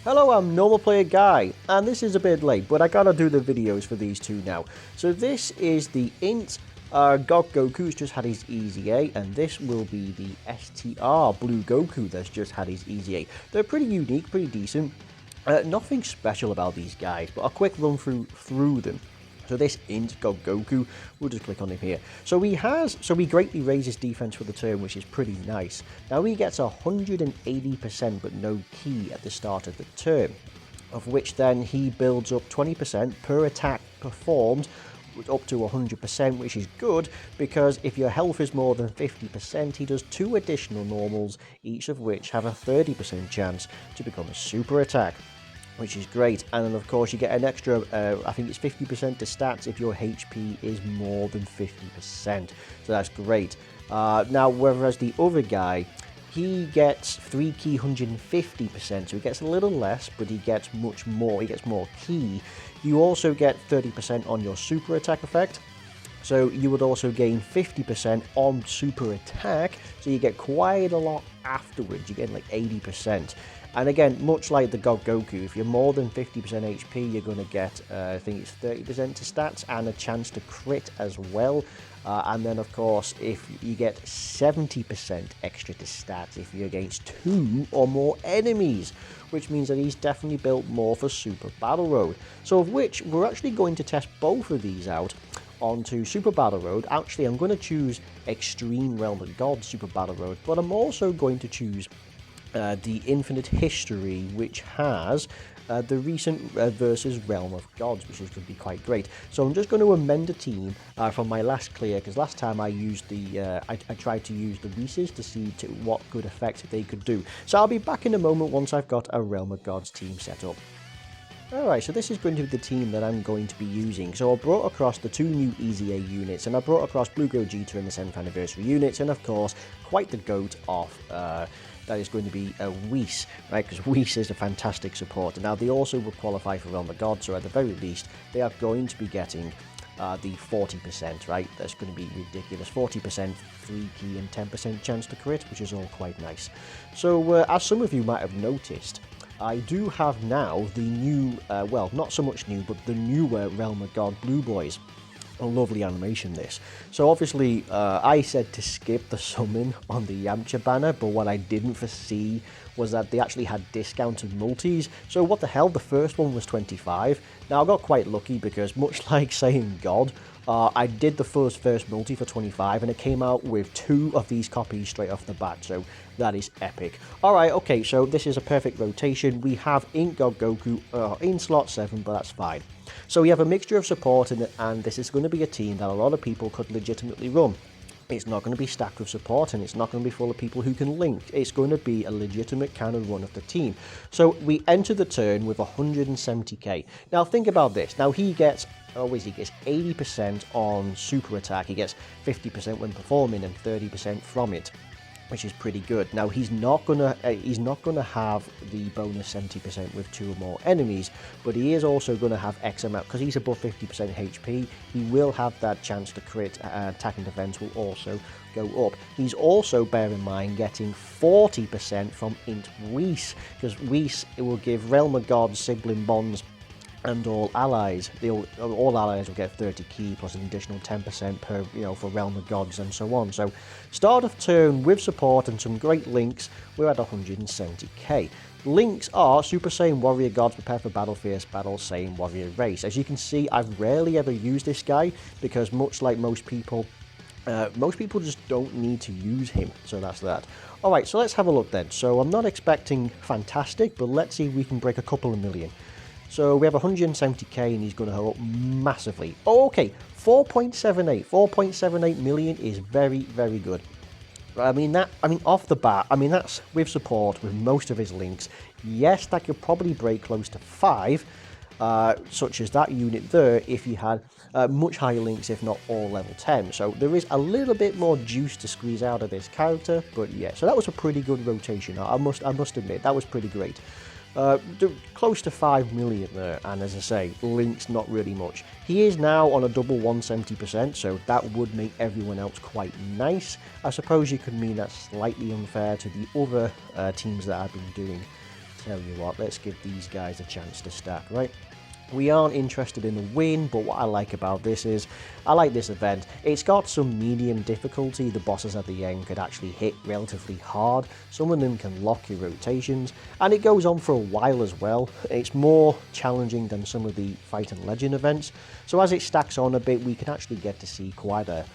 Hello, I'm Normal Player Guy, and this is a bit late, but I gotta do the videos for these two now. So this is the Int Goku's just had his Easy A, and this will be the STR Blue Goku that's just had his Easy A. They're pretty unique, pretty decent. Nothing special about these guys, but a quick run through them. So this Int Goku, we'll just click on him here. So he greatly raises defense for the turn, which is pretty nice. Now he gets 180% but no key at the start of the turn, of which then he builds up 20% per attack performed up to 100%, which is good because if your health is more than 50%, he does 2 additional normals, each of which have a 30% chance to become a super attack, which is great. And then of course you get an extra, I think it's 50% to stats if your HP is more than 50%, so that's great. Now whereas the other guy, he gets 3 key 150%, so he gets a little less, but he gets much more, he gets more key. You also get 30% on your super attack effect, so you would also gain 50% on super attack, so you get quite a lot afterwards, you get like 80%. And again, much like the Goku, if you're more than 50% HP, you're going to get, I think it's 30% to stats and a chance to crit as well. And then, of course, if you get 70% extra to stats if you're against 2 or more enemies, which means that he's definitely built more for Super Battle Road. So of which we're actually going to test both of these out onto Super Battle Road. Actually, I'm going to choose Extreme Realm of God Super Battle Road, but I'm also going to choose the Infinite History, which has the recent versus Realm of Gods, which is going to be quite great. So I'm just going to amend a team from my last clear, because last time I used the I tried to use the Reese's to see what good effect they could do. So I'll be back in a moment once I've got a Realm of Gods team set up. Alright, so this is going to be the team that I'm going to be using. So I brought across the 2 new Easy A units, and I brought across Blue Gogeta and the 7th anniversary units, and of course, quite the goat of that is going to be Whis, right? Because Whis is a fantastic supporter. Now, they also will qualify for Realm of God, so at the very least, they are going to be getting the 40%, right? That's going to be ridiculous. 40% free key and 10% chance to crit, which is all quite nice. So, as some of you might have noticed, I do have now the new, well, not so much new, but the newer Realm of God Blue Boys. A lovely animation, this. So obviously I said to skip the summon on the Yamcha banner, but what I didn't foresee was that they actually had discounted multis. So what the hell, the first one was 25. Now I got quite lucky because much like saying God, I did the first multi for 25 and it came out with 2 of these copies straight off the bat, so that is epic. Alright, okay, so this is a perfect rotation. We have Int Goku in slot 7, but that's fine. So we have a mixture of support in it, and this is going to be a team that a lot of people could legitimately run. It's not going to be stacked with support, and it's not going to be full of people who can link. It's going to be a legitimate kind of run of the team. So we enter the turn with 170k. Now think about this. Now he gets 80% on super attack. He gets 50% when performing and 30% from it, which is pretty good. Now he's not gonna have the bonus 70% with 2 or more enemies, but he is also gonna have X amount because he's above 50% HP. He will have that chance to crit. Attack and defense will also go up. He's also, bear in mind, getting 40% from Int Whis, because Whis, it will give Realm of God sibling bonds and all allies. All allies will get 30 key plus an additional 10% per, for Realm of Gods and so on. So start of turn with support and some great links, we're at 170k. Links are Super Saiyan Warrior Gods, prepare for battle, fierce battle, Saiyan Warrior race. As you can see, I've rarely ever used this guy because much like most people just don't need to use him, so that's that. Alright, so let's have a look then. So I'm not expecting fantastic, but let's see if we can break a couple of million. So we have 170k and he's going to go up massively. Oh, okay, 4.78 million is very, very good. I mean, off the bat, that's with support, with most of his links. Yes, that could probably break close to 5, such as that unit there, if you had much higher links, if not all level 10. So there is a little bit more juice to squeeze out of this character, but yeah, so that was a pretty good rotation. I must admit, that was pretty great. Close to 5 million there, and as I say, links not really much. He is now on a double 170%, so that would make everyone else quite nice. I suppose you could mean that's slightly unfair to the other teams that I've been doing. tell you what, let's give these guys a chance to stack, right? We aren't interested in the win, but what I like about this is, I like this event. It's got some medium difficulty. The bosses at the end could actually hit relatively hard. Some of them can lock your rotations, and it goes on for a while as well. It's more challenging than some of the Fight and Legend events. So as it stacks on a bit, we can actually get to see quite a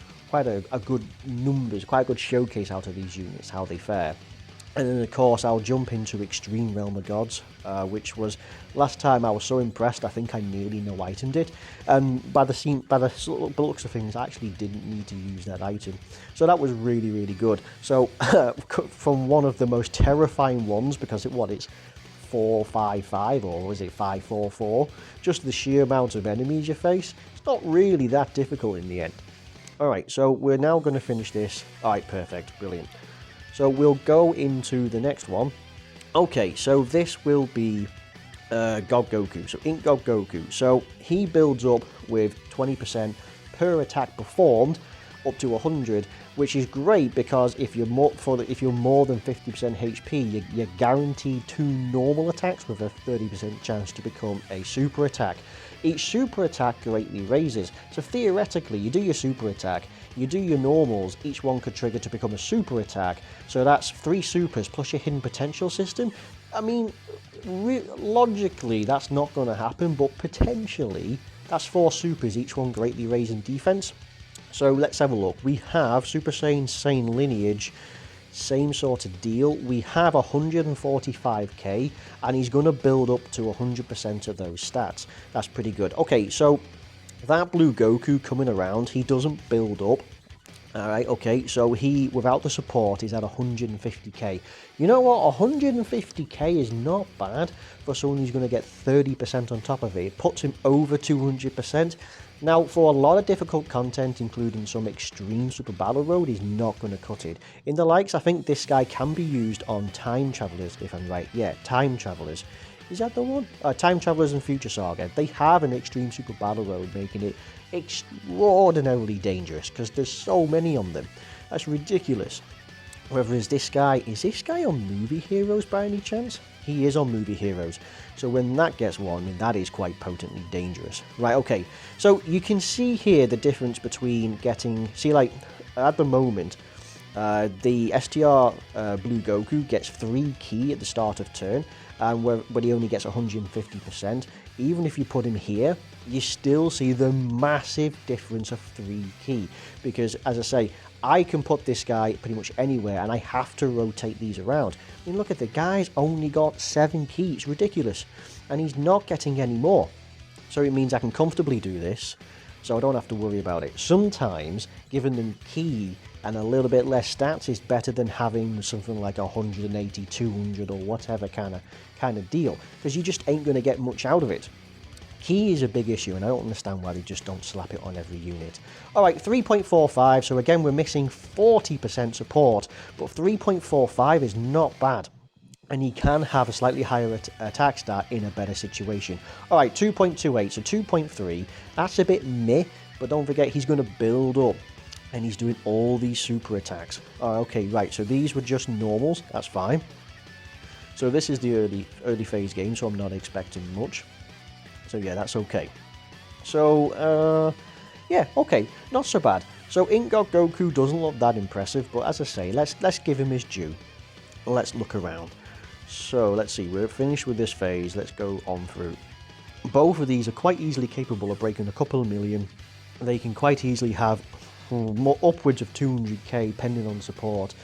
good numbers, quite a good showcase out of these units, how they fare. And then of course I'll jump into Extreme Realm of Gods, which was, last time I was so impressed, I think I nearly no-itemed it. And by the looks of things, I actually didn't need to use that item. So that was really, really good. So from one of the most terrifying ones, because it's 455 or was it 544, just the sheer amount of enemies you face, it's not really that difficult in the end. Alright, so we're now going to finish this. Alright, perfect, brilliant. So we'll go into the next one. Okay, so this will be Goku. So Ink Goku. So he builds up with 20% per attack performed up to 100, which is great because if you're more than 50% HP, you're guaranteed 2 normal attacks with a 30% chance to become a super attack. Each super attack greatly raises. So theoretically, you do your super attack, you do your normals, each one could trigger to become a super attack. So that's 3 supers plus your hidden potential system. I mean, logically, that's not going to happen, but potentially, that's 4 supers, each one greatly raising defense. So let's have a look. We have Super Saiyan lineage, same sort of deal. We have 145k, and he's going to build up to 100% of those stats. That's pretty good. Okay, so that blue Goku coming around, he doesn't build up. Alright, okay, so he, without the support, is at 150k. You know what, 150k is not bad for someone who's going to get 30% on top of it. It puts him over 200%. Now, for a lot of difficult content, including some extreme Super Battle Road, he's not going to cut it. In the likes, I think this guy can be used on Time Travelers, if I'm right. Yeah, Time Travelers. Is that the one? Time Travelers and Future Saga. They have an extreme Super Battle Road, making it extraordinarily dangerous, because there's so many on them. That's ridiculous. Whereas is this guy on Movie Heroes by any chance? He is on Movie Heroes. So when that gets one, that is quite potently dangerous. Right, okay. So you can see here the difference between getting... See, like, at the moment, the STR Blue Goku gets 3 ki at the start of turn, but he only gets 150%. Even if you put him here, you still see the massive difference of 3 ki. Because, as I say, I can put this guy pretty much anywhere, and I have to rotate these around. I mean, look at the guy's only got 7 ki. It's ridiculous. And he's not getting any more. So it means I can comfortably do this, so I don't have to worry about it. Sometimes, giving them ki and a little bit less stats is better than having something like 180, 200 or whatever kind of deal, because you just ain't going to get much out of it. Ki is a big issue, and I don't understand why they just don't slap it on every unit. Alright, 3.45, so again we're missing 40% support, but 3.45 is not bad. And he can have a slightly higher attack stat in a better situation. Alright, 2.28, so 2.3, that's a bit meh, but don't forget he's going to build up. And he's doing all these super attacks. Okay, right, so these were just normals, that's fine. So this is the early phase game, so I'm not expecting much. So yeah, that's okay. So, yeah, okay, not so bad. So Ink Goku doesn't look that impressive, but as I say, let's give him his due. Let's look around. So let's see, we're finished with this phase, let's go on through. Both of these are quite easily capable of breaking a couple of million. They can quite easily have upwards of 200k pending on support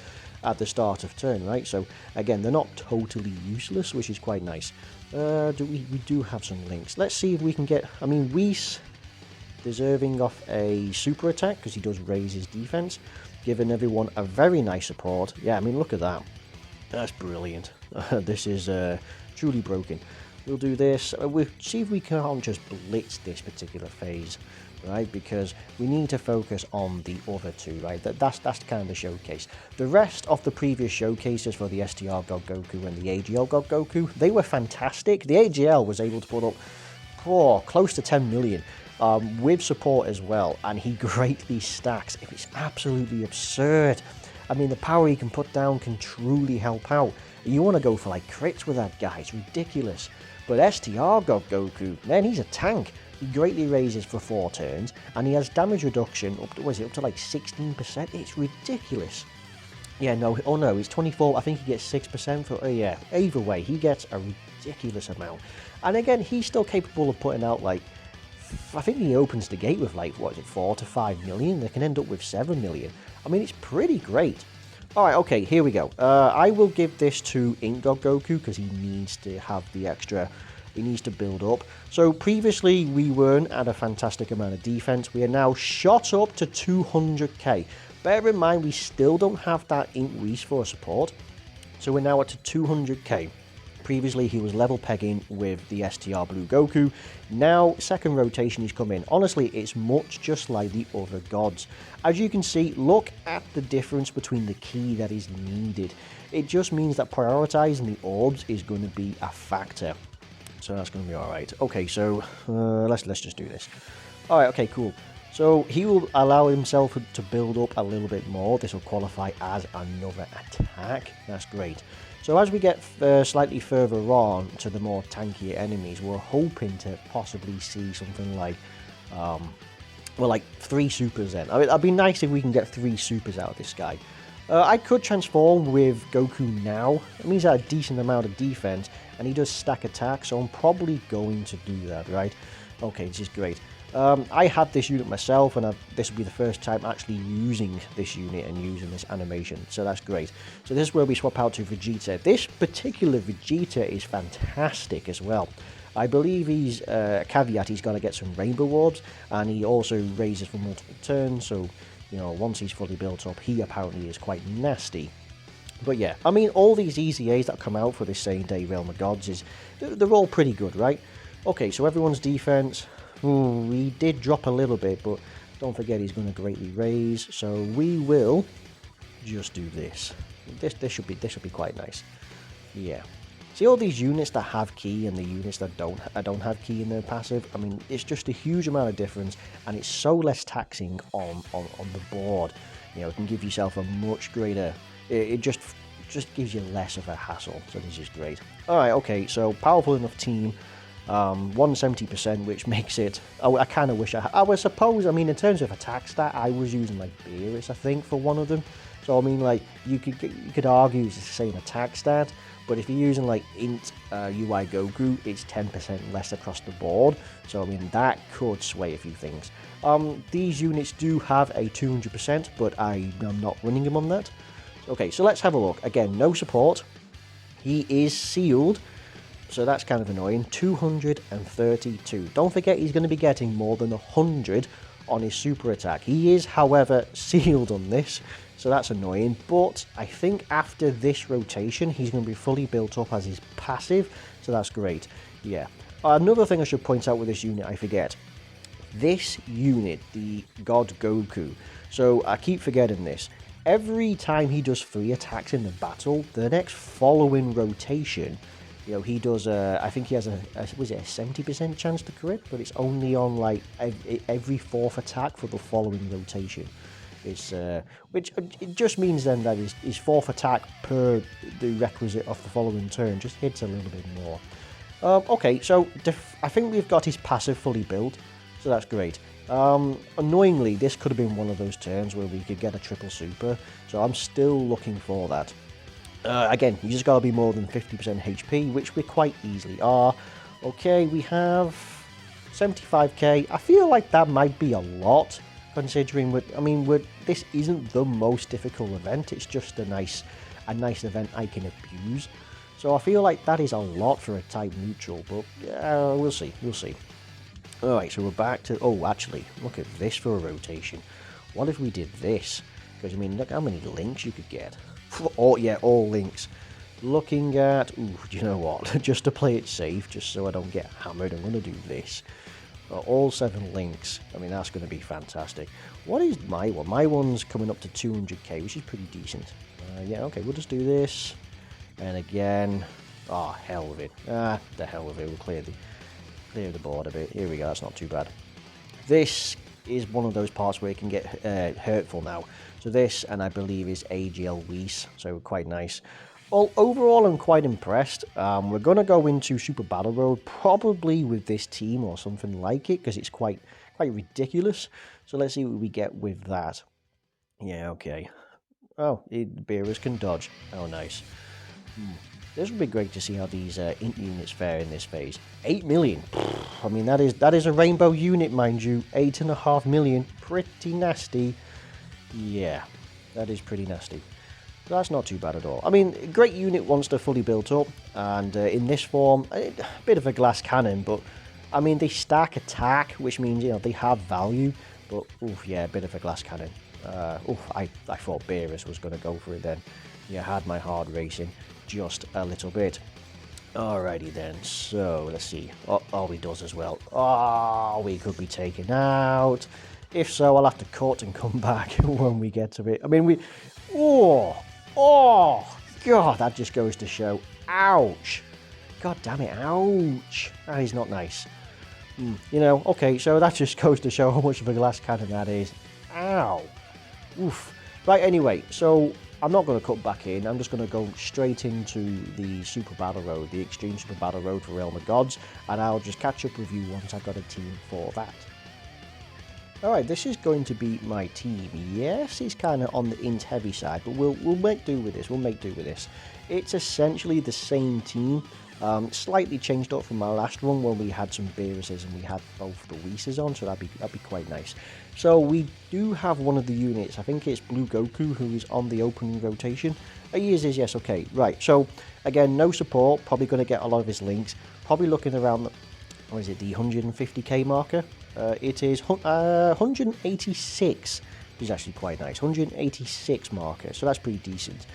at the start of turn, right? So again, they're not totally useless, which is quite nice. We do have some links. Let's see if we can get... I mean, Whis deserving of a super attack because he does raise his defense, giving everyone a very nice support. Yeah, I mean, look at that. That's brilliant. This is truly broken. We'll do this. We'll see if we can't just blitz this particular phase, right? Because we need to focus on the other two, right? That's kind of the showcase. The rest of the previous showcases for the STR God Goku and the AGL God Goku, they were fantastic. The AGL was able to put up close to 10 million with support as well, and he greatly stacks. It's absolutely absurd. I mean, the power he can put down can truly help out. You want to go for like crits with that guy. It's ridiculous. But STR got Goku. Man, he's a tank. He greatly raises for 4 turns, and he has damage reduction up to, what is it, up to like 16%? It's ridiculous. Yeah, no, oh no, it's 24, I think he gets 6% for, oh yeah, either way, he gets a ridiculous amount. And again, he's still capable of putting out like, I think he opens the gate with like, what is it, 4 to 5 million? They can end up with 7 million. I mean, it's pretty great. Alright, okay, here we go. I will give this to Ink God Goku because he needs to have the extra. He needs to build up. So previously we weren't at a fantastic amount of defense. We are now shot up to 200k. Bear in mind we still don't have that Ink Whis for support. So we're now at 200k. Previously he was level pegging with the STR Blue Goku. Now second rotation he's come in. Honestly, it's much just like the other gods. As you can see, look at the difference between the key that is needed. It just means that prioritizing the orbs is going to be a factor. So that's going to be alright. Okay, so let's just do this. Alright, okay, cool. So he will allow himself to build up a little bit more. This will qualify as another attack. That's great. So as we get slightly further on to the more tankier enemies, we're hoping to possibly see something like, well, like 3 supers then. I mean, it'd be nice if we can get 3 supers out of this guy. I could transform with Goku now. It means a decent amount of defense, and he does stack attack, so I'm probably going to do that, right? Okay, this is great. I had this unit myself, and this will be the first time actually using this unit and using this animation, so that's great. So this is where we swap out to Vegeta. This particular Vegeta is fantastic as well. I believe he's, caveat, he's got to get some Rainbow Orbs, and he also raises for multiple turns, so, you know, once he's fully built up, he apparently is quite nasty. But yeah, I mean, all these EZAs that come out for this same day Realm of Gods, they're all pretty good, right? Okay, so everyone's defense, he did drop a little bit, but don't forget he's going to greatly raise, so we will just do this. This should be quite nice. Yeah. See all these units that have key and the units that don't have key in their passive? I mean, it's just a huge amount of difference, and it's so less taxing on the board. You know, it can give yourself a much greater... It just gives you less of a hassle, so this is great. Alright, okay, so powerful enough team, 170%, which makes it... I kind of wish I was suppose, I mean, in terms of attack stat, I was using, like, Beerus, I think, for one of them. So, I mean, like, you could argue it's the same attack stat, but if you're using, like, Int UI Goku, it's 10% less across the board. So, I mean, that could sway a few things. These units do have a 200%, but I am not running them on that. Okay, so let's have a look. Again, no support. He is sealed, so that's kind of annoying. 232. Don't forget he's going to be getting more than 100 on his super attack. He is, however, sealed on this, so that's annoying. But I think after this rotation, he's going to be fully built up as his passive, so that's great. Yeah. Another thing I should point out with this unit, I forget. This unit, the God Goku, so I keep forgetting this. Every time he does 3 attacks in the battle, the next following rotation, you know, he does, I think he has was it a 70% chance to crit, but it's only on, like, every 4th attack for the following rotation. It's, which it just means then that his 4th attack per the requisite of the following turn just hits a little bit more. Okay, so I think we've got his passive fully built, so that's great. Annoyingly, this could have been one of those turns where we could get a triple super, so I'm still looking for that. Again, you just gotta be more than 50% HP, which we quite easily are. Okay, we have 75k. I feel like that might be a lot, considering this isn't the most difficult event. It's just a nice event I can abuse. So I feel like that is a lot for a type neutral, but we'll see. Alright, so we're back to... Oh, actually, look at this for a rotation. What if we did this? Because, I mean, look how many links you could get. Oh, yeah, all links. Looking at... Ooh, do you know what? Just to play it safe, just so I don't get hammered, I'm going to do this. All 7 links. I mean, that's going to be fantastic. What is my one? My one's coming up to 200k, which is pretty decent. Yeah, okay, we'll just do this. And again... Oh, hell with it. The hell with it. We'll clear the board a bit. Here we go, that's not too bad. This is one of those parts where it can get hurtful now. So this, and I believe, is AGL Whis, so quite nice. Well, overall, I'm quite impressed. We're going to go into Super Battle Road, probably with this team or something like it, because it's quite ridiculous. So let's see what we get with that. Yeah, okay. Oh, bearers can dodge. Oh, nice. This would be great to see how these int units fare in this phase. 8 million. I mean, that is a rainbow unit, mind you. 8.5 million. Pretty nasty. Yeah, that is pretty nasty. That's not too bad at all. I mean, great unit once they're fully built up, and in this form, a bit of a glass cannon, but I mean, they stack attack, which means, you know, they have value, but oof, yeah, a bit of a glass cannon. I thought Beerus was going to go for it then. Yeah, had my heart racing just a little bit. Alrighty then, so let's see. Oh, he does as well. Oh, we could be taken out. If so, I'll have to cut and come back when we get to it. I mean, oh, God, that just goes to show. Ouch. God damn it, ouch. That is not nice. You know, okay, so that just goes to show how much of a glass cannon that is. Ow. Oof. Right, anyway, so I'm not going to cut back in. I'm just going to go straight into the Super Battle Road, the Extreme Super Battle Road for Realm of Gods, and I'll just catch up with you once I've got a team for that. Alright, this is going to be my team. Yes, it's kind of on the int heavy side, but we'll make do with this. We'll make do with this. It's essentially the same team, slightly changed up from my last one when we had some Beeruses and we had both the Whis on, so that'd be quite nice. So we do have one of the units. I think it's Blue Goku who is on the opening rotation. He is, yes, okay, right. So again, no support. Probably going to get a lot of his links. Probably looking around the, what is it, the 150k marker. It is 186, which is actually quite nice. 186 marker, so that's pretty decent.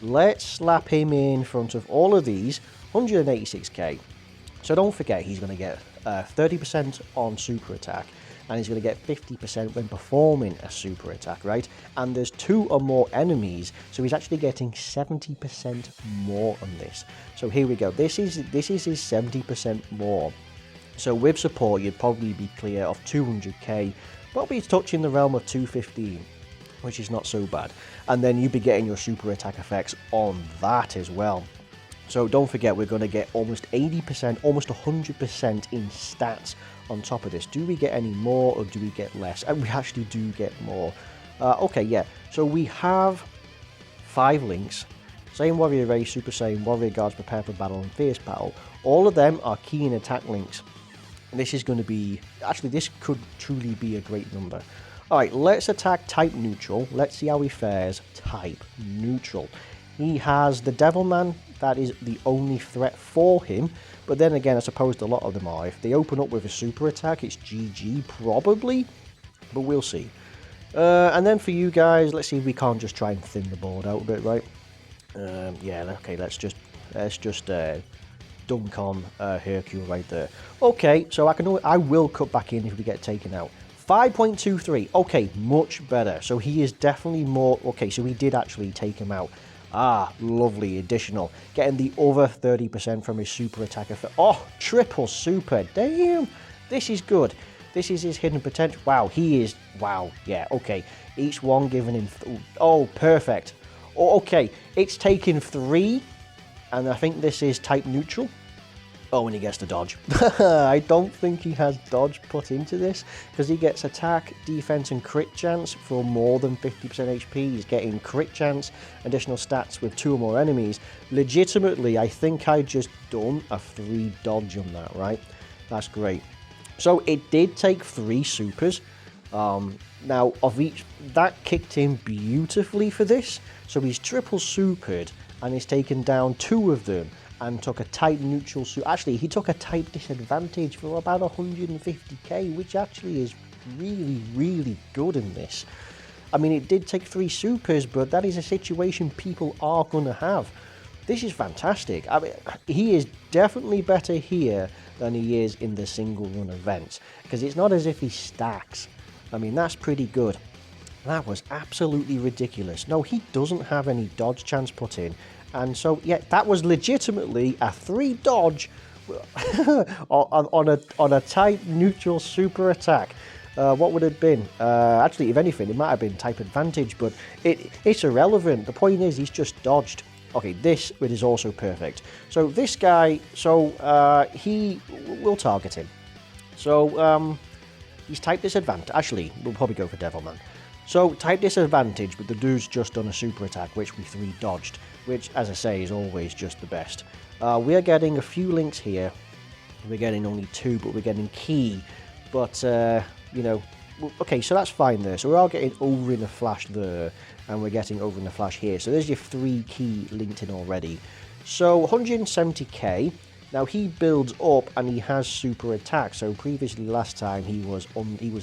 Let's slap him in front of all of these, 186k. So don't forget, he's going to get 30% on super attack, and he's going to get 50% when performing a super attack, right? And there's 2 or more enemies, so he's actually getting 70% more on this. So here we go. This is his 70% more. So with support, you'd probably be clear of 200k, probably touching the realm of 215, which is not so bad. And then you'd be getting your super attack effects on that as well. So don't forget, we're going to get almost 80%, almost 100% in stats on top of this. Do we get any more or do we get less? And we actually do get more. Okay, yeah. So we have 5 links. Saiyan Warrior Race, Super Saiyan, Warrior Guards, Prepare for Battle, and Fierce Battle. All of them are key and attack links. And this is going to be, actually this could truly be a great number. Alright, let's attack type neutral. Let's see how he fares type neutral. He has the Devilman, that is the only threat for him. But then again, I suppose a lot of them are. If they open up with a super attack, it's GG probably. But we'll see. And then for you guys, let's see if we can't just try and thin the board out a bit, right? Yeah, okay, let's just dunk on Hercule right there. Okay, so I will cut back in if we get taken out. 5.23, okay, much better. So he is definitely more, okay, so we did actually take him out. Ah, lovely, additional. Getting the other 30% from his super attack effect. Oh, triple super, damn, this is good. This is his hidden potential. Wow, he is, wow, yeah, okay. Each one giving him, oh, perfect. Oh, okay, it's taken 3, and I think this is type neutral. Oh, and he gets the dodge. I don't think he has dodge put into this, because he gets attack, defense, and crit chance for more than 50% HP. He's getting crit chance, additional stats with 2 or more enemies. Legitimately, I think I just done a 3 dodge on that, right? That's great. So it did take 3 supers. Now, of each, that kicked in beautifully for this. So he's triple supered, and he's taken down 2 of them. And took a type neutral super. Actually, he took a type disadvantage for about 150k, which actually is really, really good in this. I mean, it did take 3 supers, but that is a situation people are going to have. This is fantastic. I mean, he is definitely better here than he is in the single run events, because it's not as if he stacks. I mean, that's pretty good. That was absolutely ridiculous. No, he doesn't have any dodge chance put in. And so, yeah, that was legitimately a 3 dodge on a type neutral super attack. What would it have been? Actually, if anything, it might have been type advantage, but it's irrelevant. The point is, he's just dodged. Okay, this it is also perfect. So this guy, he will target him. So he's type disadvantage. Actually, we'll probably go for Devilman. So type disadvantage, but the dude's just done a super attack, which we 3 dodged, which, as I say, is always just the best. We are getting a few links here. We're getting only 2, but we're getting key. But you know, okay, so that's fine there. So we are getting over in a flash there, and we're getting over in a flash here. So there's your 3 key linked in already. So 170k. Now he builds up and he has super attack. So previously last time he was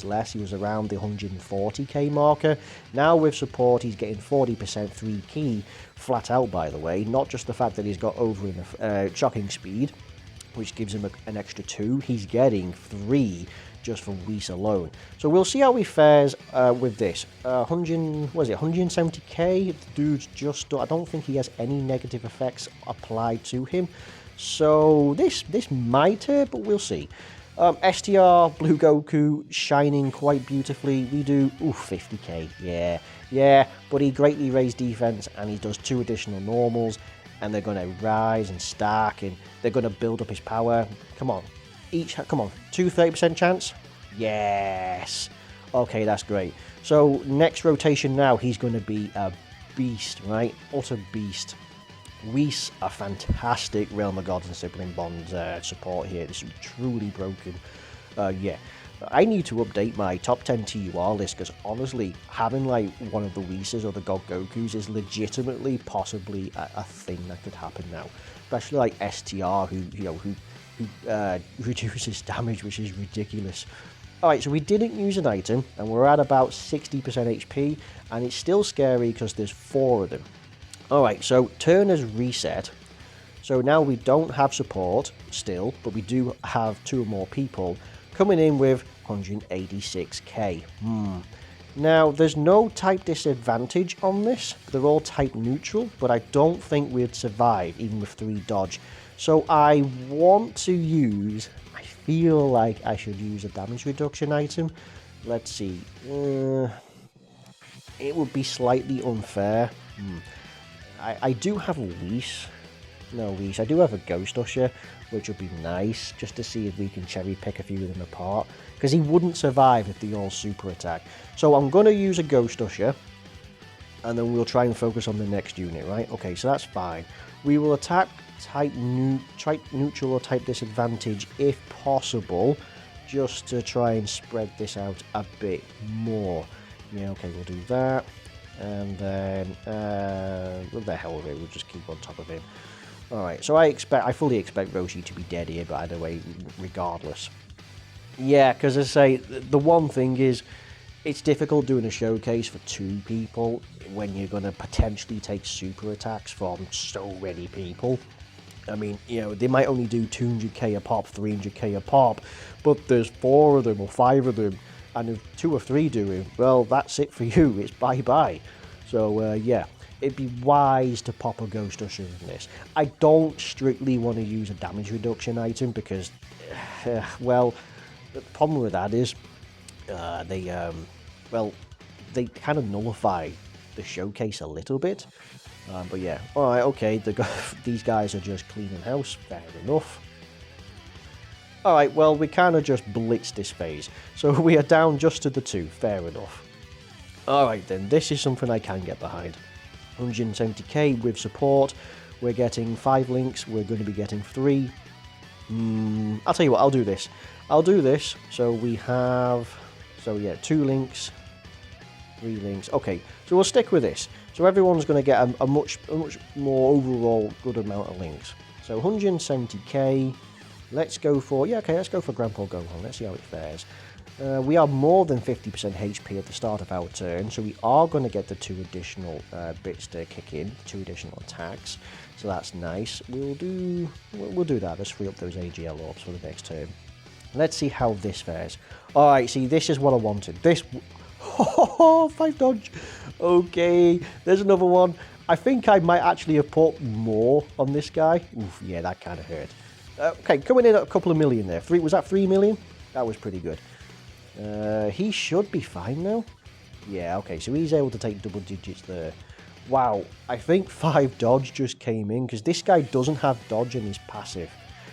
less. He was around the 140k marker. Now with support he's getting 40% 3 key flat out. By the way, not just the fact that he's got over in a shocking speed, which gives him an extra 2. He's getting 3 just from Whis alone. So we'll see how he fares with this. 170k. The dude's just. I don't think he has any negative effects applied to him. So this might hurt, but we'll see. STR Blue Goku shining quite beautifully. We do 50k. Yeah. But he greatly raised defense, and he does 2 additional normals, and they're going to rise and stack, and they're going to build up his power. Come on, come on, 2 30% chance. Yes. Okay, that's great. So next rotation now, he's going to be a beast, right? Utter beast. Whis, a fantastic Realm of Gods and Sibling Bonds support here. This is truly broken. Yeah, I need to update my top 10 TUR list, because honestly, having like one of the Whis or the God Gokus is legitimately possibly a thing that could happen now. Especially like STR, who reduces damage, which is ridiculous. Alright, so we didn't use an item, and we're at about 60% HP, and it's still scary because there's 4 of them. Alright, so turn has reset. So now we don't have support still, but we do have 2 more people coming in with 186k. Now, there's no type disadvantage on this. They're all type neutral, but I don't think we'd survive even with 3 dodge. So I want to use... I feel like I should use a damage reduction item. Let's see. It would be slightly unfair. I do have a Whis. No Whis. I do have a Ghost Usher, which would be nice, just to see if we can cherry pick a few of them apart. Because he wouldn't survive if they all super attack. So I'm going to use a Ghost Usher, and then we'll try and focus on the next unit, right? Okay, so that's fine. We will attack type neutral or type disadvantage if possible, just to try and spread this out a bit more. Yeah, okay, we'll do that. And then, what the hell with it, we'll just keep on top of him. Alright, so I fully expect Roshi to be dead here, by the way, regardless. Yeah, because as I say, the one thing is, it's difficult doing a showcase for 2 people when you're going to potentially take super attacks from so many people. I mean, you know, they might only do 200k a pop, 300k a pop, but there's 4 of them or 5 of them. And if 2 or 3 do it, well, that's it for you. It's bye-bye. So, yeah, it'd be wise to pop a Ghost Usher in this. I don't strictly want to use a damage reduction item because, well, the problem with that is they kind of nullify the showcase a little bit. But yeah, alright, okay, these guys are just cleaning house. Fair enough. Alright, well, we kind of just blitzed this phase. So we are down just to the 2. Fair enough. Alright then, this is something I can get behind. 170k with support. We're getting 5 links. We're going to be getting 3. I'll tell you what, I'll do this. So we have... So yeah, 2 links. 3 links. Okay, so we'll stick with this. So everyone's going to get a much more overall good amount of links. So 170k. Let's go for... Yeah, okay, let's go for Grandpa Gohan. Let's see how it fares. We are more than 50% HP at the start of our turn, so we are going to get the 2 additional bits to kick in, 2 additional attacks. So that's nice. We'll do that. Let's free up those AGL orbs for the next turn. Let's see how this fares. Alright, see, this is what I wanted. This... 5 dodge. Okay, there's another one. I think I might actually have put more on this guy. Oof, yeah, that kind of hurt. Okay, coming in at a couple of million there. Was that 3 million? That was pretty good. He should be fine now. Yeah, okay, so he's able to take double digits there. Wow, I think 5 dodge just came in, because this guy doesn't have dodge in his passive.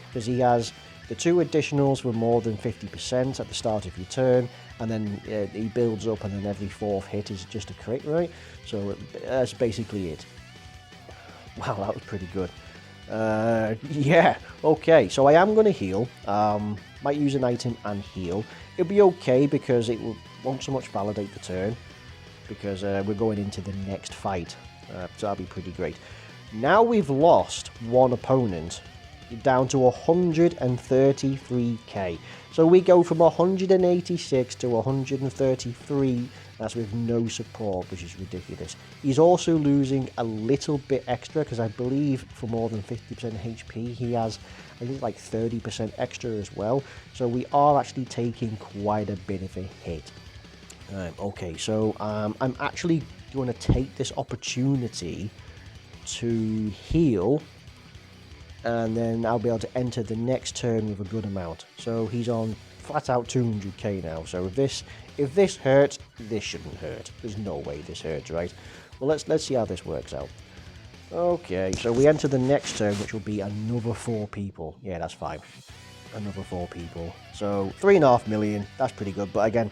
Because he has the 2 additionals for more than 50% at the start of your turn, and then he builds up, and then every 4th hit is just a crit, right? So that's basically it. Wow, that was pretty good. Yeah, okay, so I am going to heal. Might use an item and heal. It'll be okay, because it won't so much validate the turn, because we're going into the next fight, so that'll be pretty great. Now we've lost one opponent, down to 133k. So we go from 186 to 133, that's with no support, which is ridiculous. He's also losing a little bit extra, because I believe for more than 50% HP, he has, I think, like 30% extra as well. So we are actually taking quite a bit of a hit. Okay, so I'm actually going to take this opportunity to heal, and then I'll be able to enter the next turn with a good amount. So he's on flat out 200k now. So if this hurts, this shouldn't hurt. There's no way this hurts, right? Well, let's see how this works out. Okay, so we enter the next turn, which will be another 4 people. Yeah, that's fine. Another 4 people. So 3.5 million. That's pretty good. But again,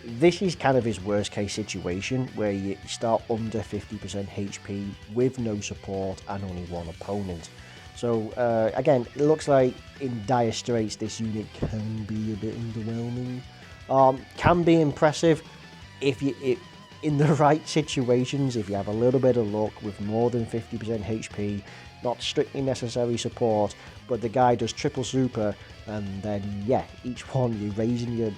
this is kind of his worst case situation, where you start under 50% HP with no support and only 1 opponent. So again, it looks like in dire straits this unit can be a bit underwhelming. Can be impressive if in the right situations, if you have a little bit of luck with more than 50% HP, not strictly necessary support, but the guy does triple super, and then yeah, each one you're raising your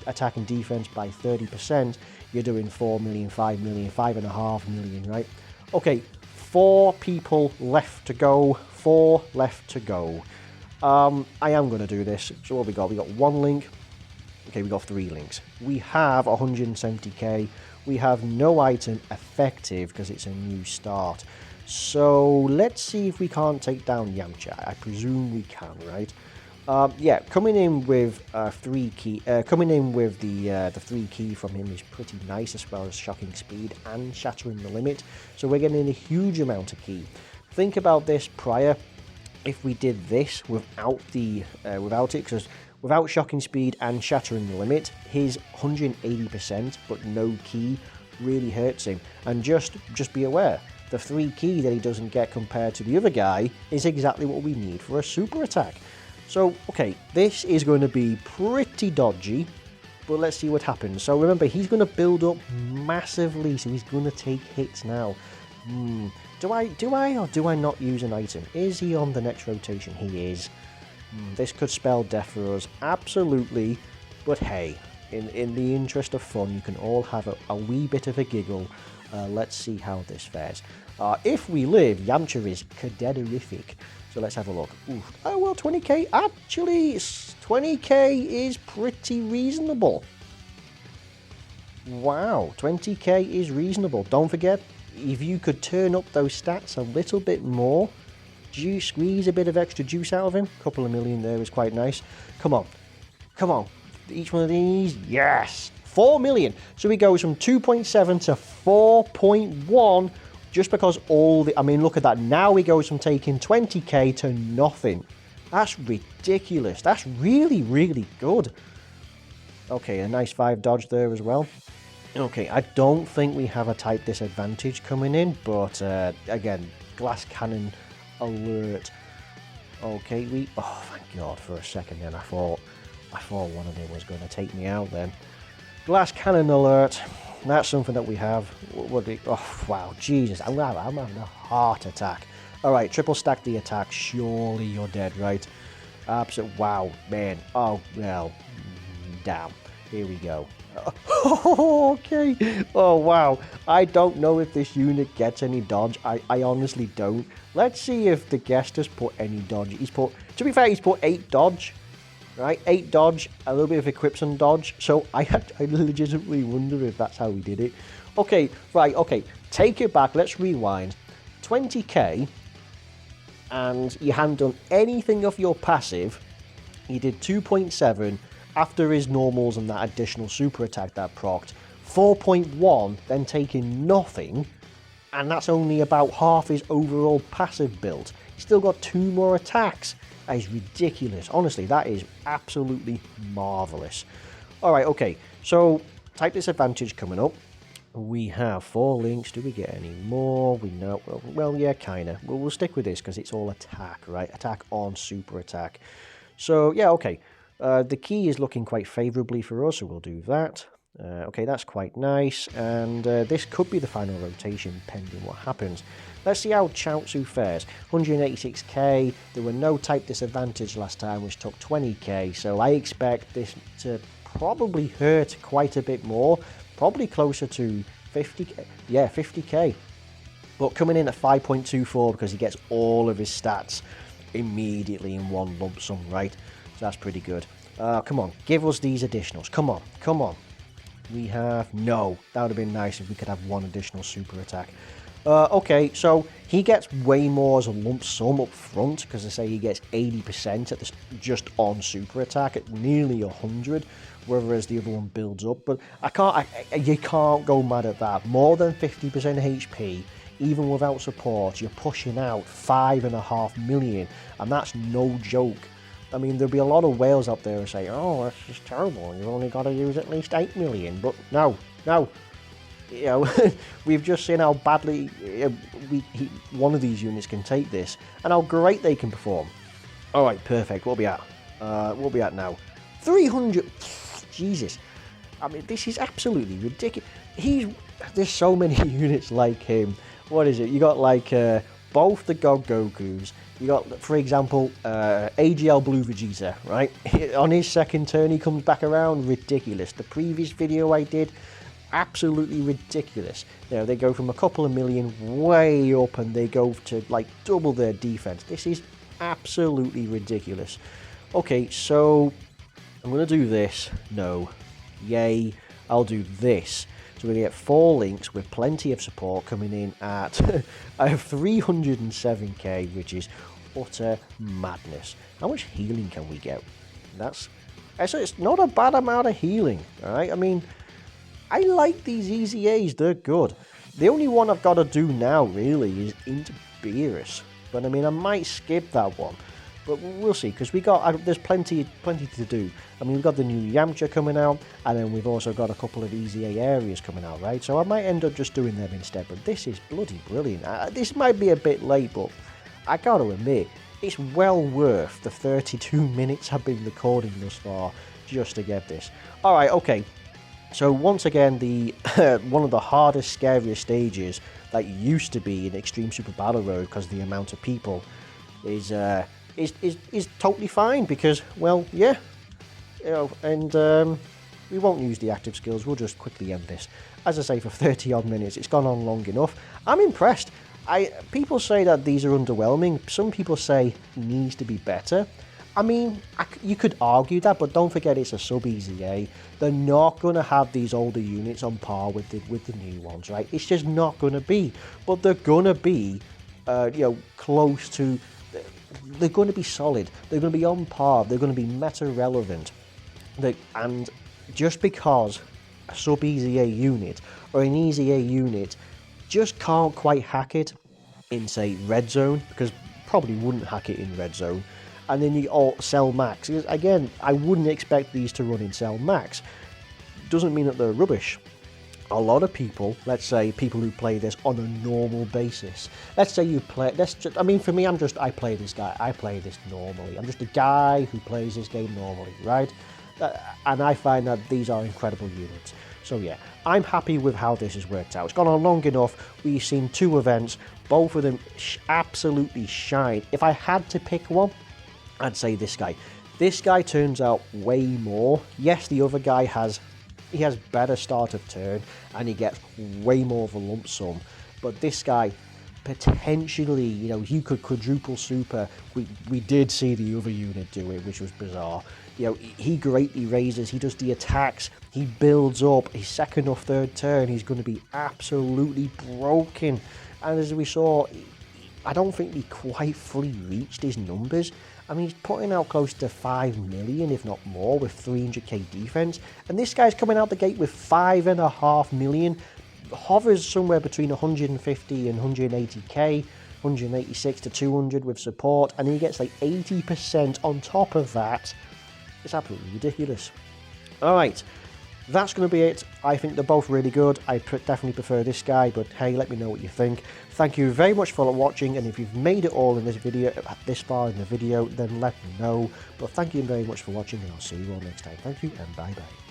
attack and defense by 30%, you're doing 4 million, 5 million, 5.5 million, right? Okay, 4 people left to go. 4 left to go. I am going to do this. So what we got? We got 1 link. Okay, we got 3 links. We have 170k. We have no item effective because it's a new start. So let's see if we can't take down Yamcha. I presume we can, right? Yeah, coming in with 3 key. Coming in with the 3 key from him is pretty nice, as well as shocking speed and shattering the limit. So we're getting a huge amount of key. Think about this prior. If we did this without it, because without shocking speed and shattering the limit, his 180% but no key really hurts him. And just be aware, the 3 key that he doesn't get compared to the other guy is exactly what we need for a super attack. So, okay, this is going to be pretty dodgy, but let's see what happens. So remember, he's going to build up massively, so he's going to take hits now. Do I or do I not use an item? Is he on the next rotation? He is. This could spell death for us, absolutely. But hey, in the interest of fun, you can all have a wee bit of a giggle. Let's see how this fares. If we live, Yamcha is caderific. So let's have a look. Oof. Oh, well, 20k. Actually, 20k is pretty reasonable. Wow, 20k is reasonable. Don't forget, if you could turn up those stats a little bit more, squeeze a bit of extra juice out of him. A couple of million there is quite nice. Come on. Come on. Each one of these. Yes. 4 million. So he goes from 2.7 to 4.1. Just because I mean, look at that. Now he goes from taking 20k to nothing. That's ridiculous. That's really, really good. Okay, a nice 5 dodge there as well. Okay, I don't think we have a type disadvantage coming in, but again, glass cannon alert. Okay, oh, thank God, for a second then I thought one of them was going to take me out then. Glass cannon alert. That's something that we have. Oh, wow, Jesus, I'm having a heart attack. All right, triple stack the attack. Surely you're dead, right? Absolute, wow, man. Oh, well, damn. Here we go. Okay. Oh, wow. I don't know if this unit gets any dodge. I honestly don't. Let's see if the guest has put any dodge. To be fair, he's put 8 dodge. Right, 8 dodge, a little bit of equips and dodge. So I legitimately wonder if that's how we did it. Okay, right, okay. Take it back. Let's rewind. 20k, and you hadn't done anything of your passive. You did 2.7 after his normals and that additional super attack that procced. 4.1, then taking nothing. and that's only about half his overall passive build. He's still got 2 more attacks. That is ridiculous. Honestly, that is absolutely marvellous. Alright, okay, so type disadvantage coming up. We have 4 links. Do we get any more? We know. Well, yeah, kind of. We'll stick with this because it's all attack, right? Attack on super attack. So, yeah, okay. The key is looking quite favourably for us, so we'll do that. Okay, that's quite nice. And this could be the final rotation, pending what happens. Let's see how Chaozu fares. 186k. There were no type disadvantage last time, which took 20k. So I expect this to probably hurt quite a bit more. Probably closer to 50k. Yeah, 50k. But coming in at 5.24 because he gets all of his stats immediately in one lump sum, right? So that's pretty good. Come on, give us these additionals. Come on, come on. We have... No, that would have been nice if we could have 1 additional super attack. Okay, so he gets way more as a lump sum up front because I say he gets 80% at this, just on super attack at nearly 100, whereas the other one builds up. But you can't go mad at that. More than 50% HP, even without support, you're pushing out 5.5 million, and that's no joke. I mean, there'll be a lot of whales out there who say, oh, that's just terrible, you've only got to use at least 8 million. But no. You know, we've just seen how badly one of these units can take this, and how great they can perform. Alright, perfect. What are we at? What are we at now? 300... Jesus. I mean, this is absolutely ridiculous. There's so many units like him. What is it? You got like both the God Gokus. You got, for example, AGL Blue Vegeta, right? On his second turn, he comes back around. Ridiculous. The previous video I did, absolutely ridiculous. You know, they go from a couple of million way up and they go to like double their defense. This is absolutely ridiculous. Okay, so I'm going to do this. No. Yay. I'll do this. So we get 4 links with plenty of support coming in at 307k, which is utter madness. How much healing can we get? It's not a bad amount of healing, alright? I mean, I like these EZAs, they're good. The only one I've got to do now, really, is into Beerus. But I mean, I might skip that one. But we'll see, because there's plenty to do. I mean, we've got the new Yamcha coming out, and then we've also got a couple of EZA areas coming out, right? So I might end up just doing them instead, but this is bloody brilliant. This might be a bit late, but I gotta admit, it's well worth the 32 minutes I've been recording thus far just to get this. Alright, okay. So once again, the one of the hardest, scariest stages that used to be in Extreme Super Battle Road because of the amount of people is totally fine because, well, yeah, you know, and we won't use the active skills. We'll just quickly end this. As I say, for 30 odd minutes, it's gone on long enough. I'm impressed. People say that these are underwhelming. Some people say it needs to be better. I mean, you could argue that, but don't forget it's a sub-EZA. They're not going to have these older units on par with the new ones, right? It's just not going to be. But they're going to be, close to... They're going to be solid. They're going to be on par. They're going to be meta-relevant. And just because a sub-EZA unit or an EZA unit just can't quite hack it in, say, Red Zone, because probably wouldn't hack it in Red Zone, and then you all Cell Max. Because again, I wouldn't expect these to run in Cell Max. Doesn't mean that they're rubbish. A lot of people, let's say people who play this on a normal basis. Let's say you play, I mean, for me, I play this guy. I play this normally. I'm just a guy who plays this game normally, right? And I find that these are incredible units. So yeah, I'm happy with how this has worked out. It's gone on long enough. We've seen 2 events. Both of them absolutely shine. If I had to pick one, I'd say this guy. This guy turns out way more. Yes, the other guy has better start of turn and he gets way more of a lump sum. But this guy, potentially, you know, you could quadruple super. We did see the other unit do it, which was bizarre. You know, he greatly raises, he does the attacks, he builds up. His second or third turn, he's going to be absolutely broken. And as we saw, I don't think he quite fully reached his numbers. I mean, he's putting out close to 5 million, if not more, with 300k defense. And this guy's coming out the gate with 5.5 million. hovers somewhere between 150 and 180k, 186 to 200 with support, and he gets like 80% on top of that. It's absolutely ridiculous. Alright, that's going to be it. I think they're both really good. I definitely prefer this guy, but hey, let me know what you think. Thank you very much for watching, and if you've made it all in this video, this far in the video, then let me know. But thank you very much for watching, and I'll see you all next time. Thank you, and bye-bye.